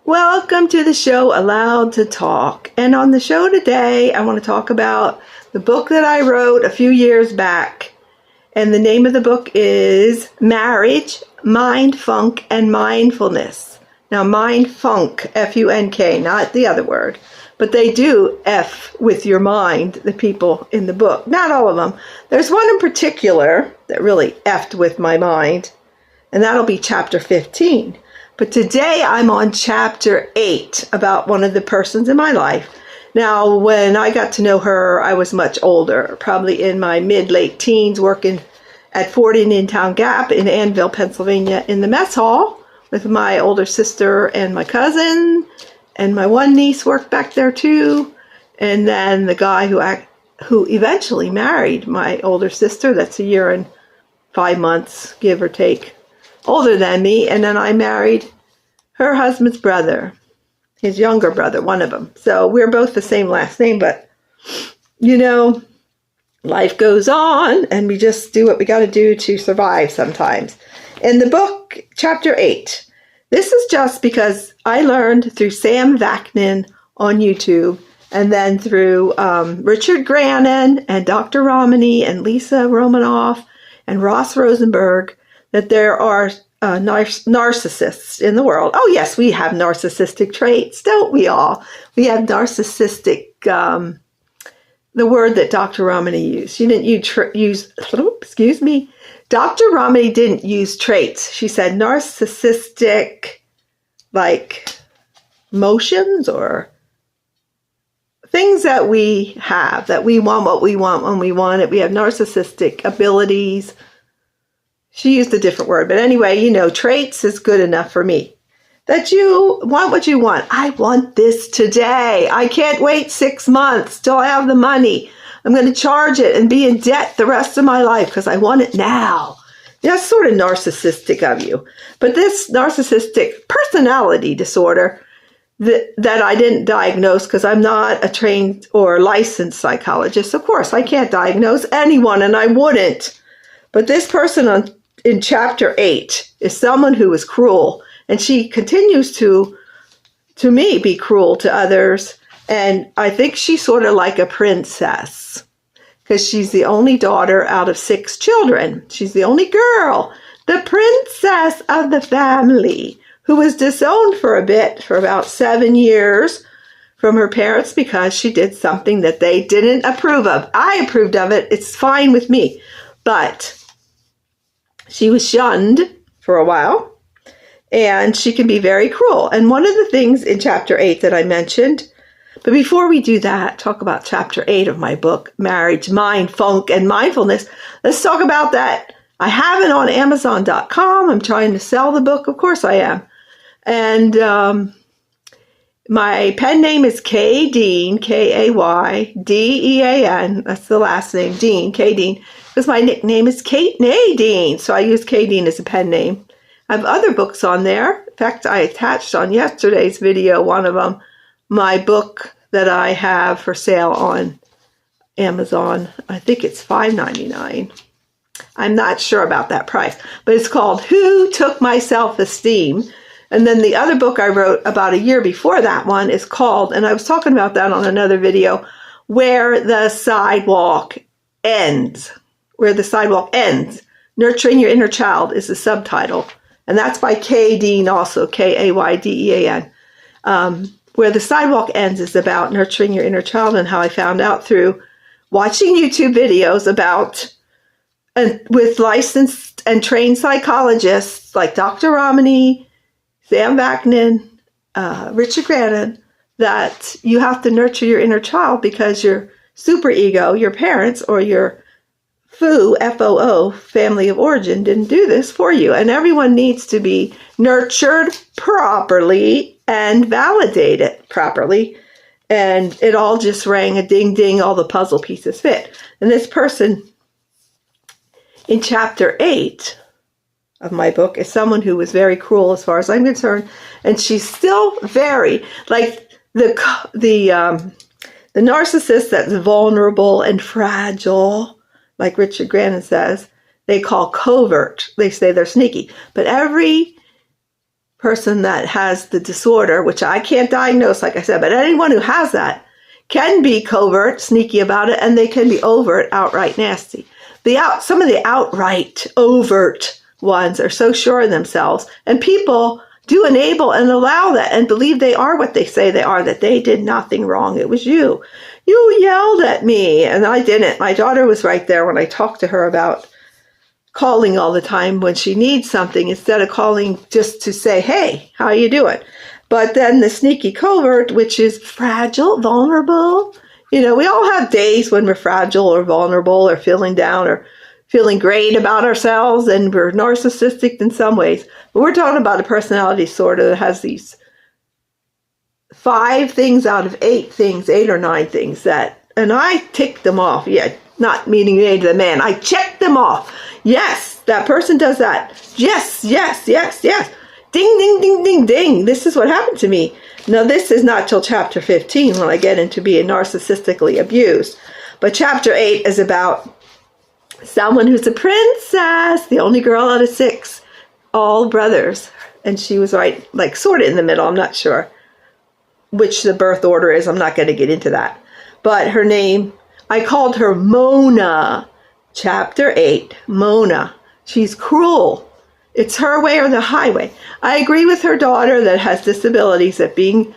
Welcome to the show, Allowed to Talk. And on the show today, I want to talk about the book that I wrote a few years back. And the name of the book is Marriage, Mind, Funk, and Mindfulness. Now, mind, funk, F-U-N-K, not the other word. But they do F with your mind, the people in the book. Not all of them. There's one in particular that really F'd with my mind. And that'll be chapter 15. But today I'm on chapter 8 about one of the persons in my life. Now, when I got to know her, I was much older, probably in my mid-late teens, working at Ford Indian Town Gap in Annville, Pennsylvania, in the mess hall with my older sister and my cousin, and my one niece worked back there too. And then the guy who eventually married my older sister, that's a year and 5 months, give or take, older than me. And then I married her husband's brother, his younger brother, one of them. So we're both the same last name, but you know, life goes on and we just do what we got to do to survive sometimes. In the book, chapter 8, this is just because I learned through Sam Vaknin on YouTube and then through Richard Grannon and Dr. Romani and Lisa Romanoff and Ross Rosenberg that there are narcissists in the world. Oh, yes, we have narcissistic traits, don't we all? We have narcissistic, the word that Dr. Romani used. She didn't use, excuse me, Dr. Romani didn't use traits. She said narcissistic, like emotions or things that we have, that we want what we want when we want it. We have narcissistic abilities. She used a different word, but anyway, you know, traits is good enough for me. That you want what you want. I want this today. I can't wait 6 months till I have the money. I'm going to charge it and be in debt the rest of my life because I want it now. That's sort of narcissistic of you. But this narcissistic personality disorder that I didn't diagnose because I'm not a trained or licensed psychologist. Of course, I can't diagnose anyone, and I wouldn't. But this person in chapter 8 is someone who is cruel, and she continues to me, be cruel to others. And I think she's sort of like a princess because she's the only daughter out of 6 children. She's the only girl, the princess of the family, who was disowned for a bit, for about 7 years from her parents because she did something that they didn't approve of. I approved of it. It's fine with me. But she was shunned for a while, and she can be very cruel. And one of the things in chapter 8 that I mentioned, but before we do that, talk about chapter 8 of my book, Marriage, Mind, Funk, and Mindfulness. Let's talk about that. I have it on Amazon.com. I'm trying to sell the book. Of course I am. And my pen name is K. Dean, K-A-Y-D-E-A-N. That's the last name, Dean, K. Dean. Because my nickname is Kate Nadine, so I use K. Dean as a pen name. I have other books on there. In fact, I attached on yesterday's video, one of them, my book that I have for sale on Amazon. I think it's $5.99. I'm not sure about that price, but it's called Who Took My Self-Esteem? And then the other book I wrote about a year before that one is called, and I was talking about that on another video, Where the Sidewalk Ends. Where the Sidewalk Ends. Nurturing Your Inner Child is the subtitle. And that's by K. Dean also, K-A-Y-D-E-A-N. Where the Sidewalk Ends is about nurturing your inner child, and how I found out through watching YouTube videos about, and with licensed and trained psychologists like Dr. Romani, Sam Vaknin, Richard Grannon, that you have to nurture your inner child because your superego, your parents, or your FOO, F-O-O, family of origin, didn't do this for you. And everyone needs to be nurtured properly and validated properly. And it all just rang a ding ding, all the puzzle pieces fit. And this person in chapter 8 of my book is someone who was very cruel as far as I'm concerned. And she's still very, like the narcissist that's vulnerable and fragile, like Richard Grannon says, they call covert. They say they're sneaky. But every person that has the disorder, which I can't diagnose, like I said, but anyone who has that can be covert, sneaky about it, and they can be overt, outright nasty. Some of the outright, overt ones are so sure of themselves, and people do enable and allow that and believe they are what they say they are, that they did nothing wrong. It was you. You yelled at me, and I didn't. My daughter was right there when I talked to her about calling all the time when she needs something instead of calling just to say, hey, how you doing? But then the sneaky covert, which is fragile, vulnerable. You know, we all have days when we're fragile or vulnerable or feeling down or feeling great about ourselves, and we're narcissistic in some ways. But we're talking about a personality disorder that has these 5 things out of 8 things, 8 or 9 things that, and I ticked them off. Yeah, not meaning any to the man. I checked them off. Yes, that person does that. Yes, yes, yes, yes. Ding, ding, ding, ding, ding. This is what happened to me. Now, this is not till chapter 15 when I get into being narcissistically abused. But chapter 8 is about someone who's a princess, the only girl out of 6, all brothers. And she was right, like sort of in the middle. I'm not sure which the birth order is. I'm not going to get into that. But her name, I called her Mona. Chapter 8, Mona. She's cruel. It's her way or the highway. I agree with her daughter that has disabilities that being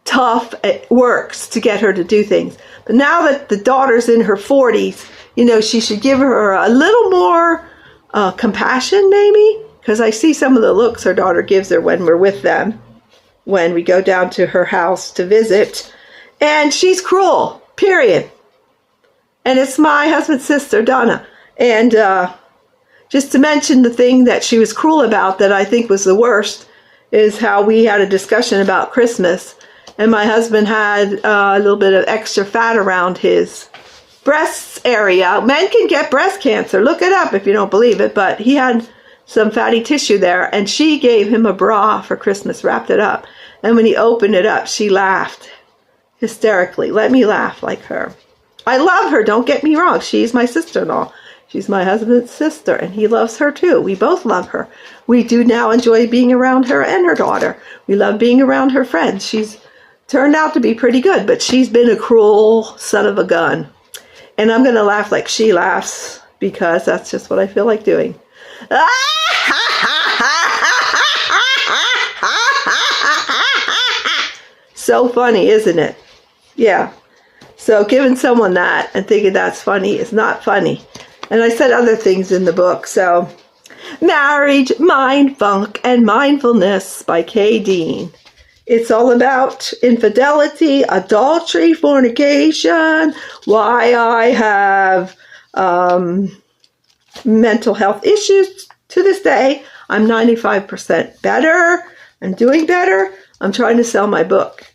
tough, it works to get her to do things. But now that the daughter's in her 40s, you know, she should give her a little more compassion, maybe. Because I see some of the looks her daughter gives her when we're with them, when we go down to her house to visit. And she's cruel, period. And it's my husband's sister, Donna. And just to mention the thing that she was cruel about that I think was the worst is how we had a discussion about Christmas. And my husband had a little bit of extra fat around his breasts area. Men can get breast cancer. Look it up if you don't believe it. But he had some fatty tissue there. And she gave him a bra for Christmas, wrapped it up. And when he opened it up, she laughed hysterically. Let me laugh like her. I love her, don't get me wrong. She's my sister-in-law. She's my husband's sister, and he loves her too. We both love her. We do now enjoy being around her and her daughter. We love being around her friends. She's turned out to be pretty good, but she's been a cruel son of a gun. And I'm going to laugh like she laughs because that's just what I feel like doing. So funny, isn't it? Yeah. So giving someone that and thinking that's funny is not funny. And I said other things in the book. So Marriage, Mind, Funk, and Mindfulness by Kay Dean. It's all about infidelity, adultery, fornication, why I have mental health issues to this day. I'm 95% better. I'm doing better. I'm trying to sell my book.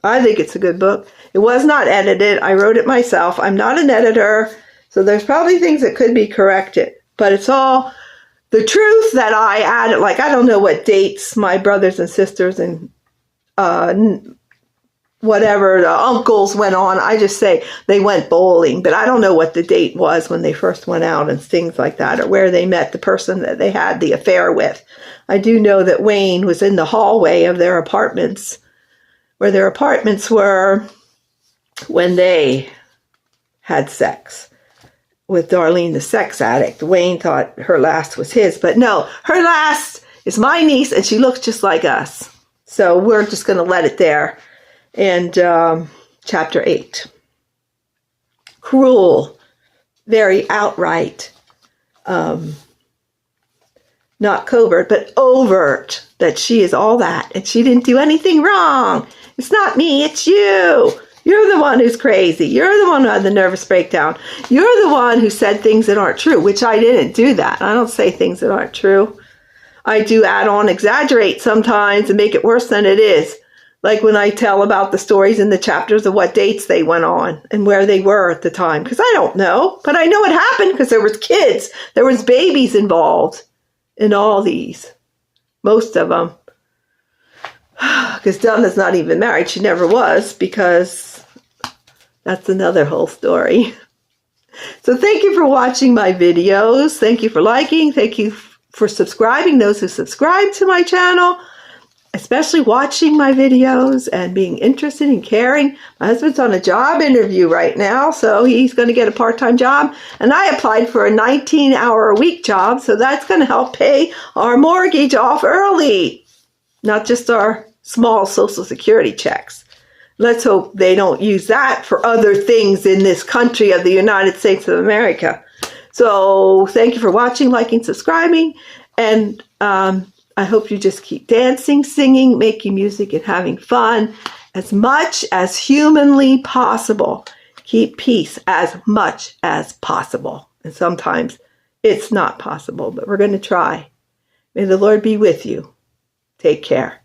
I think it's a good book. It was not edited. I wrote it myself. I'm not an editor, so there's probably things that could be corrected. But it's all the truth that I added. Like, I don't know what dates my brothers and sisters and whatever the uncles went on. I just say they went bowling, but I don't know what the date was when they first went out and things like that, or where they met the person that they had the affair with. I do know that Wayne was in the hallway of their apartments, where their apartments were, when they had sex with Darlene, the sex addict. Wayne thought her last was his, but no, her last is my niece, and she looks just like us. So we're just going to let it there. And chapter 8. Cruel, very outright, not covert, but overt, that she is all that, and she didn't do anything wrong. It's not me, it's you. You're the one who's crazy. You're the one who had the nervous breakdown. You're the one who said things that aren't true, which I didn't do that. I don't say things that aren't true. I do add on, exaggerate sometimes and make it worse than it is. Like when I tell about the stories in the chapters of what dates they went on and where they were at the time. Because I don't know, but I know it happened because there was kids. There was babies involved in all these. Most of them. Because Donna's not even married. She never was, because that's another whole story. So thank you for watching my videos. Thank you for liking. Thank you for subscribing, those who subscribe to my channel. especially watching my videos and being interested and caring. My husband's on a job interview right now, so he's going to get a part-time job. And I applied for a 19-hour-a-week job, so that's going to help pay our mortgage off early, not just our small Social Security checks. Let's hope they don't use that for other things in this country of the United States of America. So thank you for watching, liking, subscribing, and I hope you just keep dancing, singing, making music, and having fun as much as humanly possible. Keep peace as much as possible. And sometimes it's not possible, but we're going to try. May the Lord be with you. Take care.